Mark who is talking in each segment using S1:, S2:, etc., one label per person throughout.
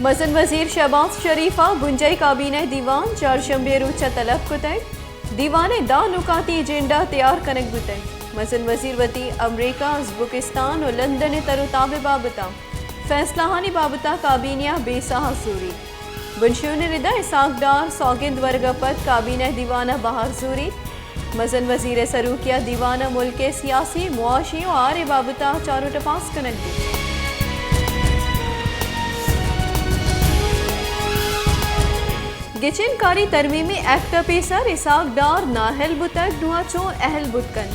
S1: मसन वजीर शहबाज शरीफा बुंजई काबीना दीवान चारशंबे रोचा तलब कुतक दीवान दा नुकाती एजेंडा तैयार कनक बुतक मसन वजीर वती अमरीका उज़्बेकिस्तान और लंदन तरुताबे बाबता फैसलाहानी बाबता काबीनिया बेसाह सूरी बुनशून रिदा इसाकडार सौगिंद वर्गपत काबीना दीवाना बहार सूरी मसन वजीर सरूकिया दीवाना मुल्क के सियासी मुआशी और आरे बाबता चारों टपास कनक दी गिचिन कारी तरमीमी एक्ट पेसर इसाक डार नाहल बुतक नुआचो अहल बुतकन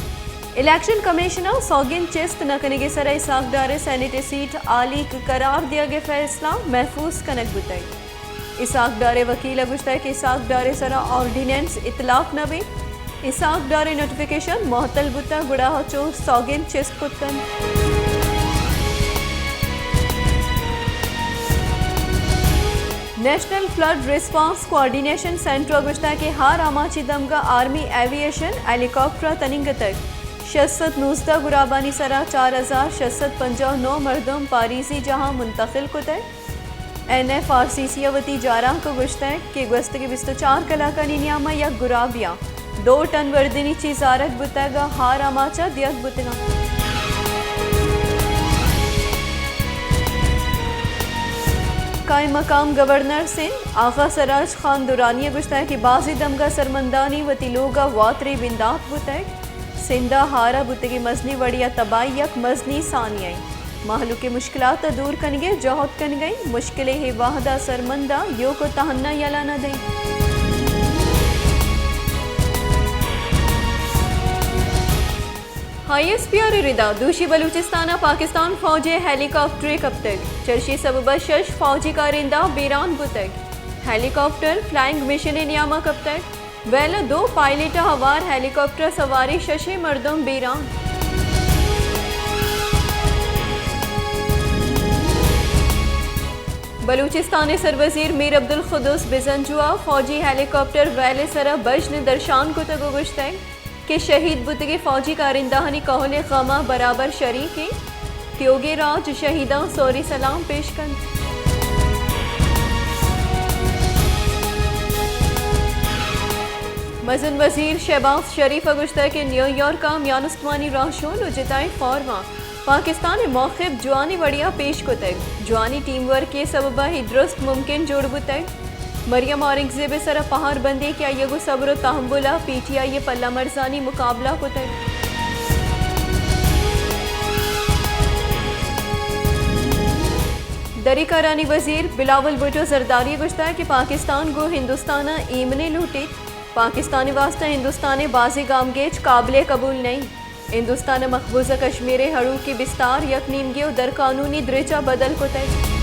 S1: इलेक्शन कमिश्नर सौगिन चिस्त नकने के सर इसाक डार सेनेट सीट आली करार दिया गया फैसला महफूज कनक बुतक इसाक डारे वकील गुश्ता के इसाक डारे सरा ऑर्डिनेंस इतलाक नबे इसाक डारे नोटिफिकेशन मोहतल बुता गुड़ा चो सौगिन चिस्त बुतकन national flood response coordination centre गुश्ता के हार आमाची दमगा आर्मी एविएशन हेलीकॉप्टर तनिंग तक 619 गुराबानी सरा 4659 मरदम पारीसी जहां मुंतकिल को तय NFRCC वती जारा को गुश्ता के गस्त के 24 कलाका नियामा या गुराबिया 2 टन वर्दिनी चीजारक बुतगा हार आमाचा दियक बुतगा कायम मकाम गवर्नर सिंध आगा सराज खान दुरानी गुश्ता की बाजी दमगा सरमंदानी वती लोगा वातरी बिंदात बुतक सिंधा हारा बुतगी मजनी वड़िया तबायक मजनी सानियाई महलू के मुश्किलात दूर कन गए जौहद कन गई मुश्किलें है वाहदा सरमंदा यो को तहन्ना यला न दई ISPR रिदा दूशी बलूचिस्ताना पाकिस्तान फौजी हेलीकॉप्टर कब तक चर्शी सबब शश फौजी कारिंदा बेरान बुतक हेलीकॉप्टर फ्लाइंग मिशन नियामा कब तक वेला 2 पायलट हवार हेलीकॉप्टर सवारी शशे मर्दम बेरान बलूचिस्तान सरवजीर मीर अब्दुल खुदूस बिजंजुआ फौजी हेलीकॉप्टर वेले सरा बजन दर्शान को तक गुश्तैन के शहीद बुतगे फौजी कारिंदाहनी कहले गमा बराबर शरीके त्योगे राज शहीदा सोरी सलाम पेशकन मजन वजीर शहबाज शरीफ गुश्ता के न्यूयॉर्क का म्यानुस्तवानी राशोन उजताए फॉर्मा पाकिस्तान मौखिब जुआनी वड़िया पेश को तक जुआनी टीम वर्क के सबबा ही दुरुस्त मुमकिन जोड़ बुतक मरियम औरंगजेब सरा पहाड़ बंदे क्या यगो सब्र तहम्बुला PTI पल्ला मरजानी मुकाबला को तय दरी करानी वजीर बिलावल भुट्टो जरदारी गुश्ता कि पाकिस्तान को हिंदुस्तान ईमने लूटे पाकिस्तानी वास्ता हिंदुस्तान बाजी गामगेज काबिल कबूल नहीं हिंदुस्तान मकबूजा कश्मीर हड़ू की बिस्तार यक नीमगे दर कानूनी द्रेचा बदल को तय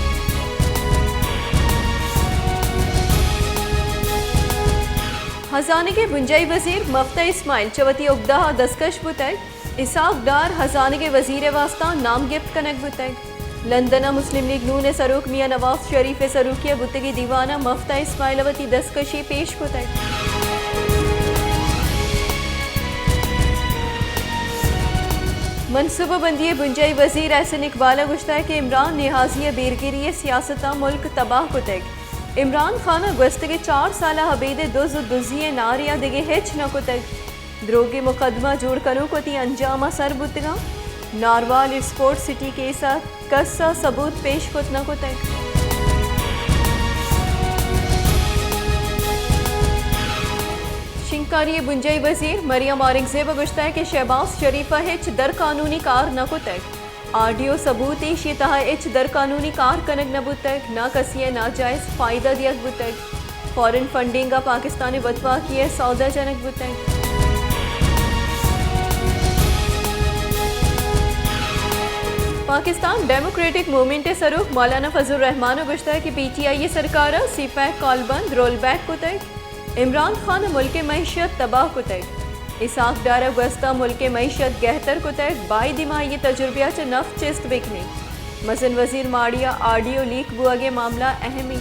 S1: हजाने के बुंजई वजीर मफ्ता इस्माइल चवती उगदा दस्कश बुतक इसाक डार हजाने के वजीर वास्ता नाम गिफ्ट कनक बुतक लंदना मुस्लिम लीग नून सरूक मियां नवाज शरीफ सरूकिया बुतगी दीवाना मफ्ता इस्माइल वती दस्कशी पेश बुतक मनसूबा बंदी बुंजई वजीर एहसन इकबाल गुश्ता के इमरान निहाजी बेरगिरी सियासता मुल्क तबाह बुतक इमरान खान गस्त के 4 साल हबीदे दुजिए नारिया दिगे हेच न को तक द्रोगे मुकदमा जोड़ कनो को ती अंजामा सर बुतगा नारवाल स्पोर्ट सिटी केसा कस्सा सबूत पेश कुत न को तक शिंकारी बुंजई वजीर मरियम औरंगजेब गुश्ता के शहबाज शरीफा हिच दर कानूनी कार न को तक ऑडियो सबूत इश तहा इच दर कानूनी कार कनक न बुतक ना कसिए नाजायज फायदा दियक बुतक फॉरेन फंडिंग का पाकिस्तानी बतवा किए सौदा जनक बुतक पाकिस्तान डेमोक्रेटिक मूवमेंट सरूख मौलाना फजल रहमान गुश्ता की PTI सरकार CPAC कॉलबंद रोल बैक को तक इमरान खान मुल्क मैशियत तबाह को तक इसाक डारा गस्ता मुल्क मैशत गहतर को तक बाई दिमाही तजुर्बिया च नफ चिस्त बिकने मसन वजीर माड़िया ऑडियो लीक बुआगे मामला अहमी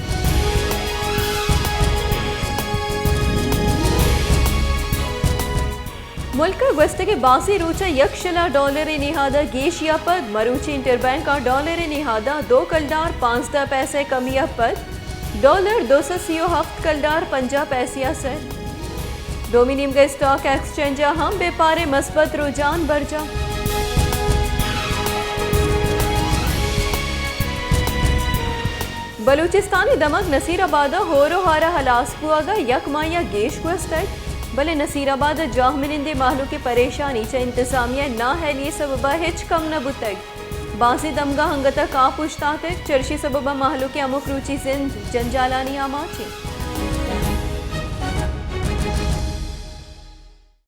S1: मुल्क गस्तगे बासी रूचा यक्षला डॉलर निहादा गेशिया पद मरूची इंटरबैंक का डॉलर निहादा 2 कलदार 15 पैसे कमिया पद डॉलर 237 कलदार 50 पैसिया सर डोमिनियम के स्टॉक एक्सचेंज हम बेपारे मस्बत रुझान बरजा बलूचिस्तानी दमक नसीराबाद होरो हारा हलासपुआगा यक माया गेश गुस्तक भले नसीराबाद जाहमिनिंदे माहलू की परेशानी च इंतजामिया ना है लिए सबबा हिच कम न बुतक बासी दमगा हंगता का पुछता चर्शी सबबा माहलू के अमुक रुचि जिंद जंजालानी आमाची